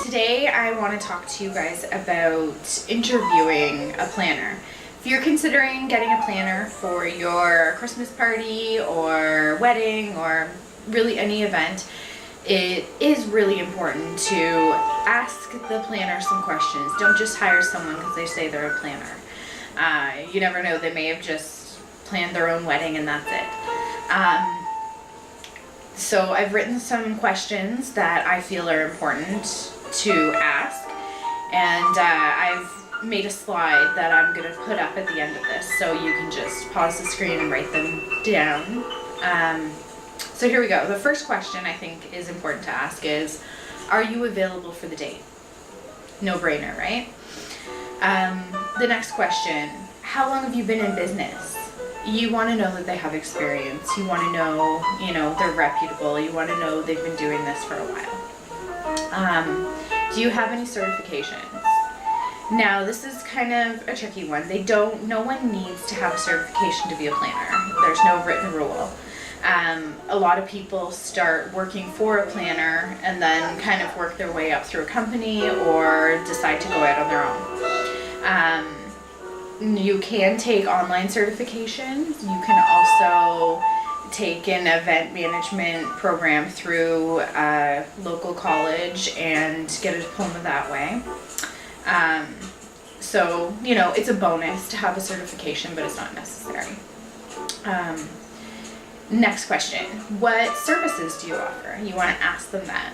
Today I want to talk to you guys about interviewing a planner. If you're considering getting a planner for your Christmas party or wedding or really any event, it is really important to ask the planner some questions. Don't just hire someone because they say they're a planner. You never know, they may have just planned their own wedding and that's it. So I've written some questions that I feel are important to ask, and I've made a slide that I'm going to put up at the end of this, so you can just pause the screen and write them down. So here we go. The first question I think is important to ask is, are you available for the date? No brainer, right? The next question, how long have you been in business? You want to know that they have experience. You want to know, they're reputable. You want to know they've been doing this for a while. Do you have any certifications? Now, this is kind of a tricky one. No one needs to have a certification to be a planner. There's no written rule. A lot of people start working for a planner and then kind of work their way up through a company or decide to go out on their own. You can take online certifications. You can also take an event management program through a local college and get a diploma that way. So, it's a bonus to have a certification, but it's not necessary. Next question, what services do you offer? You want to ask them that.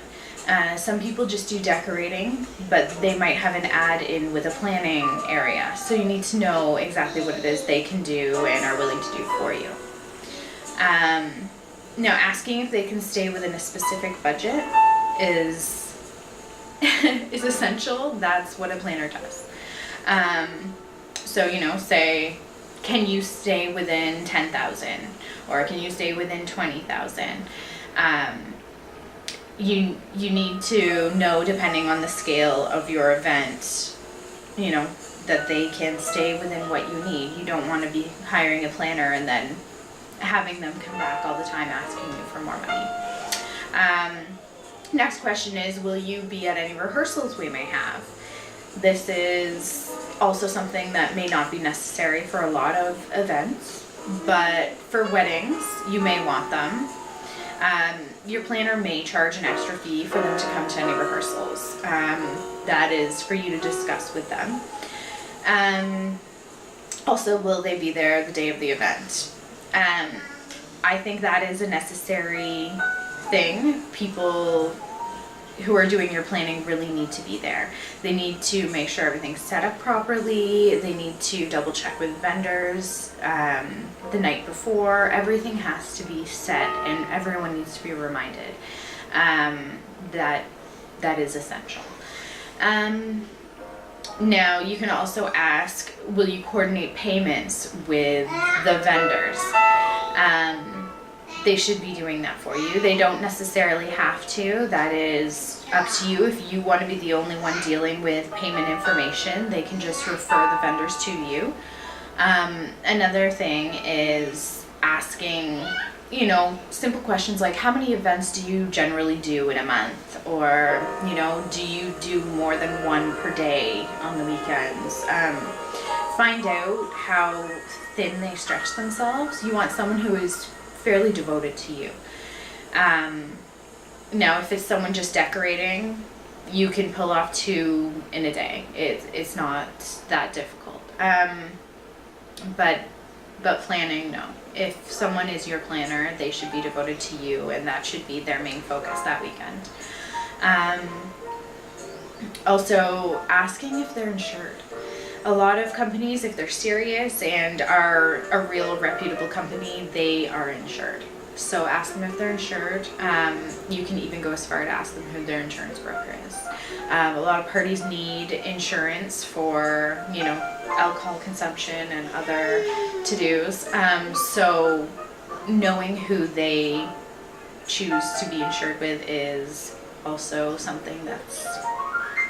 Some people just do decorating, but they might have an add in with a planning area. So you need to know exactly what it is they can do and are willing to do for you. Now, asking if they can stay within a specific budget is essential. That's what a planner does. So, say, can you stay within 10,000 or can you stay within 20,000? You need to know, depending on the scale of your event, that they can stay within what you need. You don't want to be hiring a planner and then having them come back all the time asking you for more money. Next question is, will you be at any rehearsals we may have? This is also something that may not be necessary for a lot of events, but for weddings, you may want them. Your planner may charge an extra fee for them to come to any rehearsals. That is for you to discuss with them. Also, will they be there the day of the event? I think that is a necessary thing. People who are doing your planning really need to be there. They need to make sure everything's set up properly. They need to double check with vendors the night before. Everything has to be set and everyone needs to be reminded that is essential. Now, you can also ask, will you coordinate payments with the vendors? They should be doing that for you. They don't necessarily have to. That is up to you. If you want to be the only one dealing with payment information, they can just refer the vendors to you. Another thing is asking, simple questions like, how many events do you generally do in a month? Or, do you do more than one per day on the weekends? Find out how thin they stretch themselves. You want someone who is fairly devoted to you. Now, if it's someone just decorating, you can pull off 2 in a day. It's not that difficult. But planning, no. If someone is your planner, they should be devoted to you, and that should be their main focus that weekend. Also, asking if they're insured. A lot of companies, if they're serious and are a real reputable company, they are insured. So ask them if they're insured. You can even go as far to ask them who their insurance broker is. A lot of parties need insurance for, alcohol consumption and other to-dos. So knowing who they choose to be insured with is also something that's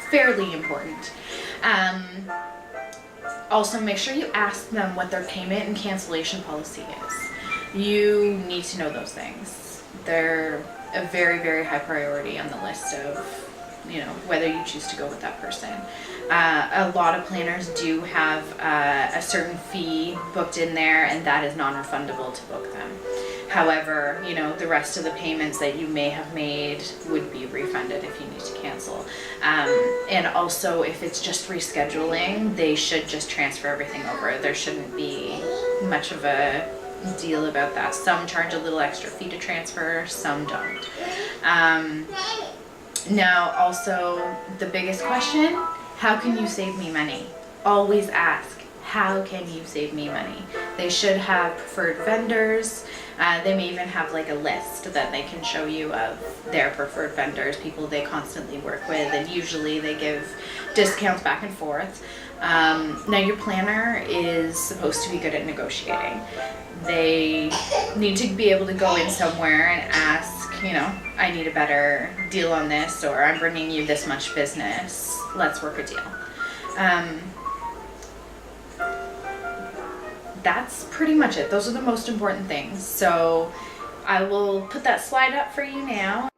fairly important. Also, make sure you ask them what their payment and cancellation policy is. You need to know those things. They're a very, very high priority on the list of, you know, whether you choose to go with that person. A lot of planners do have a certain fee booked in there, and that is non-refundable to book them. However, you know, the rest of the payments that you may have made would be refunded if you need to cancel. And also, if it's just rescheduling, they should just transfer everything over. There shouldn't be much of a deal about that. Some charge a little extra fee to transfer, some don't. Now, also, the biggest question, how can you save me money? Always ask, how can you save me money? They should have preferred vendors. They may even have like a list that they can show you of their preferred vendors, people they constantly work with, and usually they give discounts back and forth. Now, your planner is supposed to be good at negotiating. They need to be able to go in somewhere and ask, you know, I need a better deal on this, or I'm bringing you this much business, let's work a deal. That's pretty much it. Those are the most important things. So I will put that slide up for you now.